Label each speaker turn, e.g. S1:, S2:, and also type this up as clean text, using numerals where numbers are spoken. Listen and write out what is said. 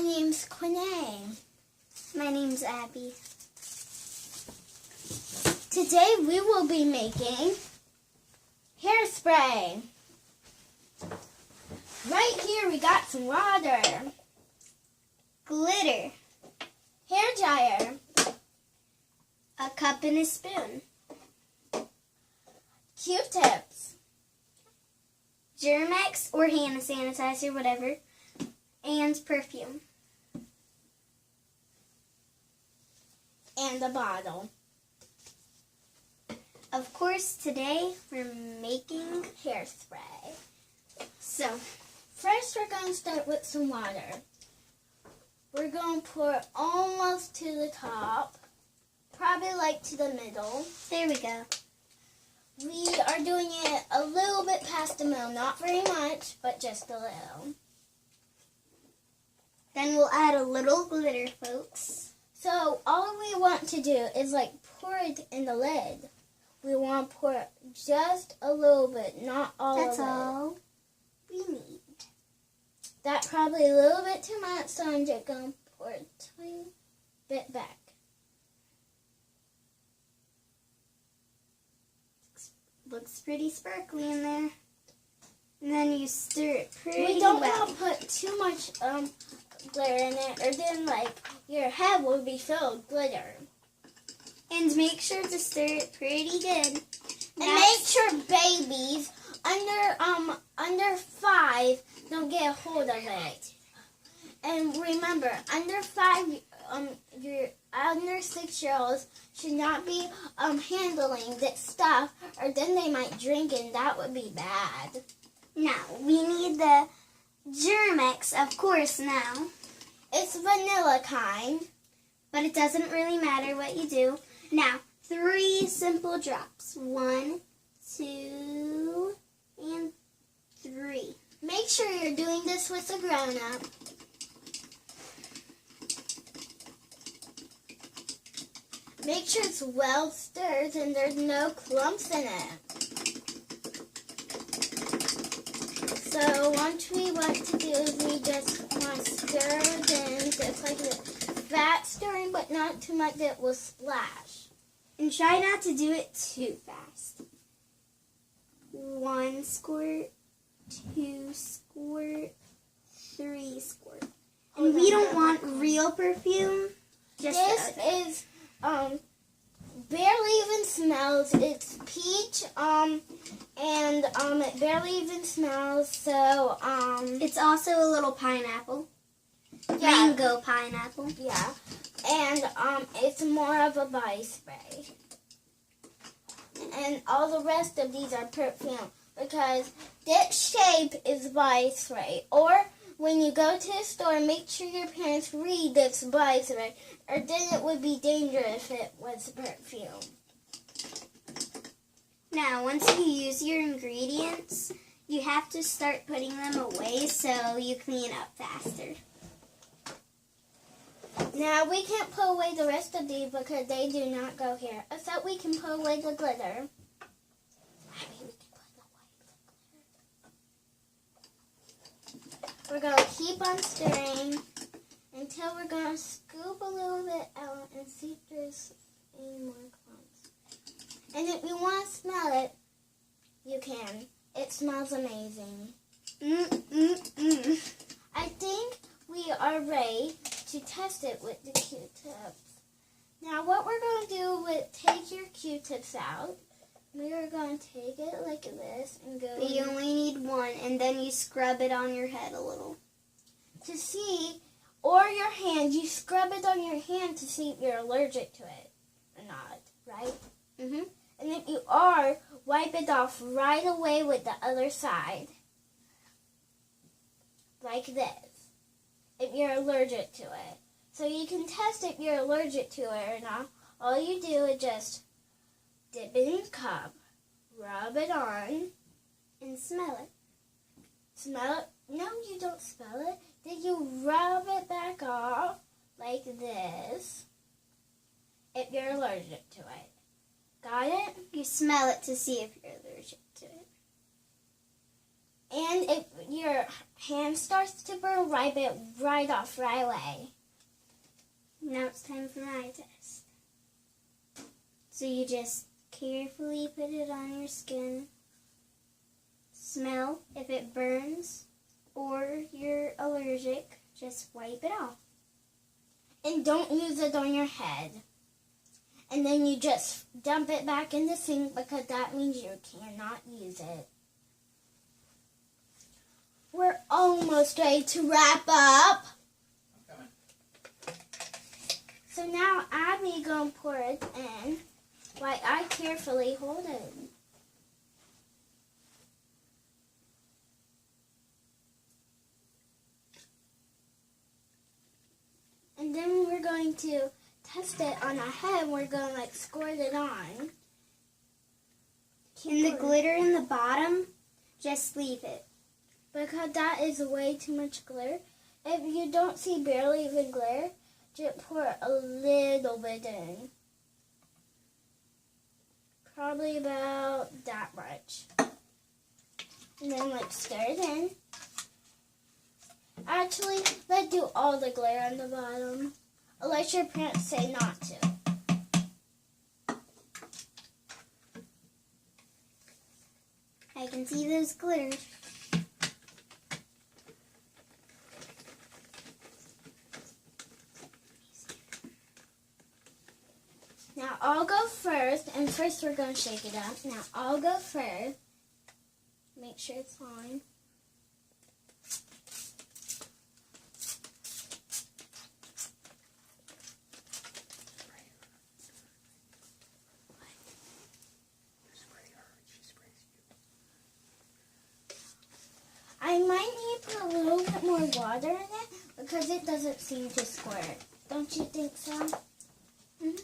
S1: name's Quinnae.
S2: My name's Abby.
S1: Today we will be making hairspray. Right here we got some water,
S2: Glitter.
S1: hair dryer,
S2: A cup and a spoon.
S1: Q-tips,
S2: Germex or hand sanitizer, whatever. And perfume.
S1: and a bottle.
S2: Of course, today we're making
S1: Hairspray.
S2: so.
S1: First we're going to start with some water. We're going to pour it almost to the top, probably like to the middle.
S2: There we go.
S1: We are doing it a little bit past the middle, not very much, but just a little.
S2: Then we'll add a little glitter, folks.
S1: So all we want to do is like pour it in the lid. We want to pour just a little bit, not all
S2: That's
S1: of it.
S2: all we need.
S1: That's probably a little bit too much, so I'm just going to pour a tiny bit back.
S2: Looks pretty sparkly in there. And then you stir it pretty
S1: We don't
S2: well.
S1: want to put too much glitter in it, or then like your head will be filled with glitter.
S2: And make sure to stir it pretty good.
S1: And make sure babies under 5 don't get a hold of it. And remember, under 5, your under 6-year-olds should not be handling this stuff, or then they might drink and that would be bad.
S2: Now, we need the Germex, of course, now.
S1: It's vanilla kind.
S2: But it doesn't really matter what you do. Now, 3 simple drops. 1, 2, and 3.
S1: Make sure you're doing this with a grown-up. Make sure it's well stirred and there's no clumps in it. So what to do is we just want to stir it in just like this. Fast stirring, but not too much that will splash.
S2: And try not to do it too fast. 1 squirt, 2 squirt, 3 squirt. And we don't want real perfume. Just
S1: This is barely even smells. It's peach and it barely even smells. So
S2: it's also a little pineapple.
S1: yeah,
S2: Mango pineapple.
S1: yeah, and it's more of a body spray. And all the rest of these are perfume because this shape is body spray. Or when you go to the store, make sure your parents read this body spray, or then it would be dangerous if it was perfume.
S2: Now, once you use your ingredients, you have to start putting them away so you clean up faster.
S1: Now, we can't put away the rest of these because they do not go here. Except we can put away the glitter. Maybe we can put away the glitter. We're going to keep on stirring until we're going to scoop a little bit out and see if there's any more clumps. And if you want to smell it, you can. It smells amazing. I think we are ready to test it with the Q-tips. Now what we're going to do is take your Q-tips out. We are going to take it like this and go
S2: But you only need 1, and then you scrub it on your head a little.
S1: to see, or your hand. You scrub it on your hand to see if you're allergic to it or not, right?
S2: Mm-hmm.
S1: And if you are, wipe it off right away with the other side. Like this. If you're allergic to it. So you can test if you're allergic to it or not. All you do is just dip it in a cup, rub it on,
S2: And smell it.
S1: smell it. No, you don't smell it. Then you rub it back off like this if you're allergic to it. Got it?
S2: You smell it to see if you're allergic to it.
S1: And if your hand starts to burn, wipe it right off right away.
S2: Now it's time for my test. So you just carefully put it on your skin. Smell if it burns or you're allergic, just wipe it off.
S1: And don't use it on your head. And then you just dump it back in the sink because that means you cannot use it. We're almost ready to wrap up. So now Abby gonna pour it in while I carefully hold it. And then we're going to test it on our head. We're going to squirt it on.
S2: And the glitter in the bottom, just leave it.
S1: Because that is way too much glitter. If you don't see barely even glitter, just pour a little bit in. Probably about that much. And then stir it in. Actually, let's do all the glitter on the bottom. Unless your parents say not to.
S2: I can see those glitters.
S1: Now I'll go first, and first we're going to shake it up. Now I'll go first. Make sure it's on. I might need to put a little bit more water in it because it doesn't seem to squirt. Don't you think so?
S2: Mm-hmm.